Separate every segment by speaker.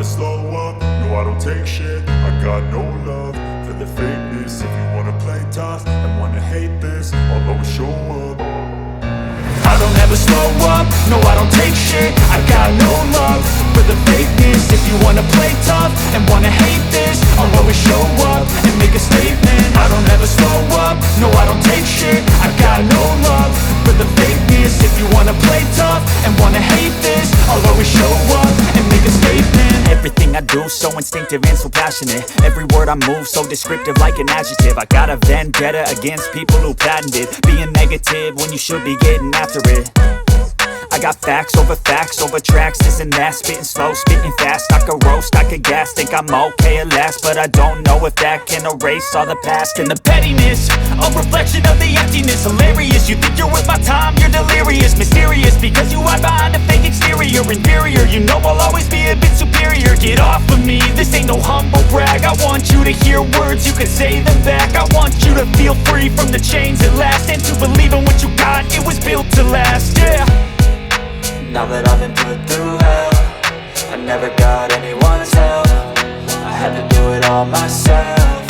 Speaker 1: slow up, no I don't take shit. I got no love for the fakeness. If you wanna play tough and wanna hate this, I'll always show up. I don't ever slow up, no I don't take shit. I got no love for the fakeness. If you wanna play tough and wanna hate this, I'll always show up and make a statement. I don't ever slow up, no I don't take shit. I got no love for the fakeness. If you wanna play tough and wanna hate this, I'll always show up and make a statement.
Speaker 2: Everything I do so instinctive and so passionate. Every word I move so descriptive like an adjective. I got a vendetta against people who patented being negative when you should be getting after it. I got facts over tracks, this and that. Spitting slow, spitting fast. I could roast, I could gas. Think I'm okay at last, but I don't know if that can erase all the past. And the pettiness, a reflection of the emptiness. Hilarious, you think you're worth my time, you're delirious. Mysterious, because you hide behind a fake exterior. Inferior, you know I'll always be a bit superior. Get off of me, this ain't no humble brag. I want you to hear words, you can say them back. I want you to feel free from the chains at last, and to believe in what you got, it was built to last, yeah.
Speaker 3: Now that I've been put through hell, I never got anyone's help. I had to do it all myself.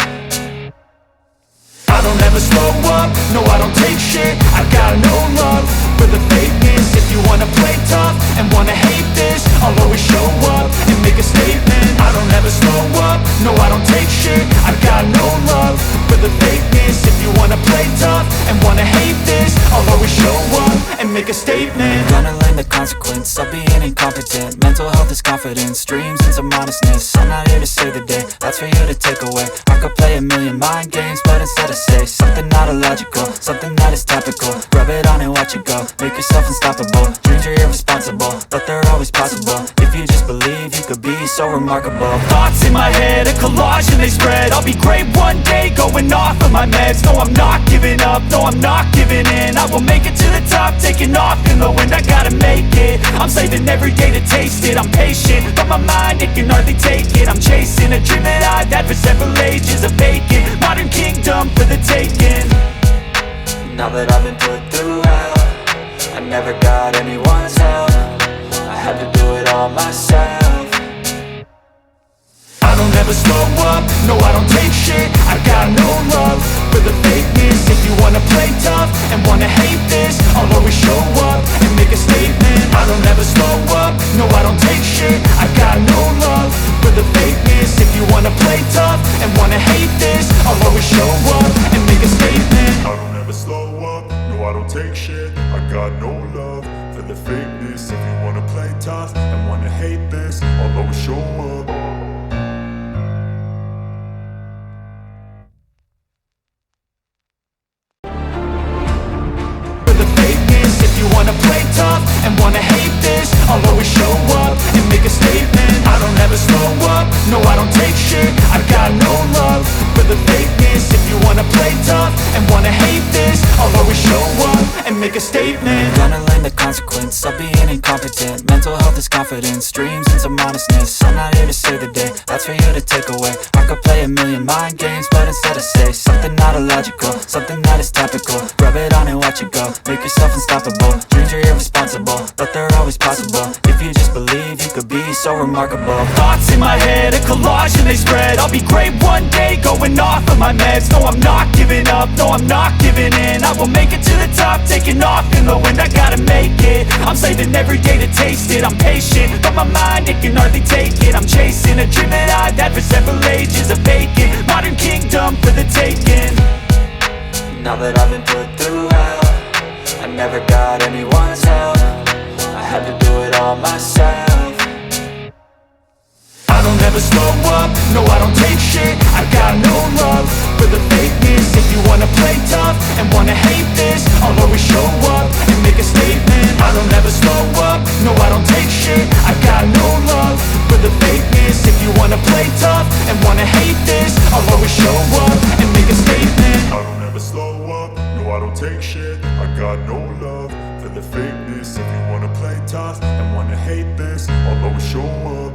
Speaker 1: I don't ever slow up, no I don't take shit. I got no love for the fakeness. If you wanna play tough and wanna hate this, I'll always show up and make a statement. I don't ever slow up, no I don't take shit. I got no love for the fakeness. If you wanna play tough and wanna hate this, I'll always show up and make a statement.
Speaker 3: Gonna learn the consequence of being incompetent. Mental health is confidence, dreams and some honestness. I'm not here to save the day, that's for you to take away. I could play a million mind games, but instead I say something not illogical, something that is topical. Rub it on and watch it go, make yourself unstoppable. Dreams are irresponsible, but they're always possible. If you just believe, you could be so remarkable.
Speaker 2: Thoughts in my head, a collage and they spread. I'll be great one day, going off of my meds. No, I'm not giving up, no, I'm not giving in. I will make it to the top, taking off in the wind. I gotta make it, I'm saving every day to taste it. I'm patient, but my mind, it can hardly take it. I'm chasing a dream that I've had for several ages. A vacant, modern kingdom for the taking.
Speaker 3: Now that I've been put through hell, I never got anyone's help. I had to do it all myself.
Speaker 1: I don't ever slow up, no I don't take shit. I got no love for the fakeness. If you wanna play tough and wanna hate this, I'll always show up and make a statement. I don't ever slow up, no I don't take shit. I got no love for the fakeness. If you wanna play tough and wanna hate this, I'll always show up and make a statement. I don't ever slow up, no I don't take shit. I got no love for the fakeness. If you wanna play tough and wanna hate this, I'll always show up. Play tough and wanna hate this, I'll always show up and make a statement. I don't ever slow up, no I don't take shit. I got no love for the fakeness. If you wanna play tough and wanna hate this, I'll always show up and make a statement.
Speaker 3: Gonna learn the consequence of being incompetent. Mental health is confidence, dreams and some honestness. I'm not here to save the day, that's for you to take away. I could play a million mind games, but instead I say something not illogical, something that is topical. Rub it on and watch it go, make yourself unstoppable. Dreams are irresponsible, but they're always possible. If you just believe, you could be so remarkable.
Speaker 2: Thoughts in my head, a collage and they spread. I'll be great one day, going off of my meds. No, I'm not giving up, no, I'm not giving in. I will make it to the top, taking off in the wind. I gotta make it, I'm saving every day to taste it. I'm patient, but my mind, it can hardly take it. I'm chasing a dream that I've had for several ages. A vacant, modern kingdom for the taking.
Speaker 3: Now that I've been put through hell, I never got anyone's help. I had to do it all myself.
Speaker 1: I don't ever slow up, no I don't take shit. I got no love for the fakeness. If you wanna play tough and wanna hate this, I'll always show up and make a statement. I don't ever slow up, no I don't take shit. I got no love for the fakeness. If you wanna play tough and wanna hate this, I'll always show up and make a statement. I don't ever slow up, no I don't take shit. I got no love for the fakeness. If you wanna play tough and wanna hate this, I'll always show up.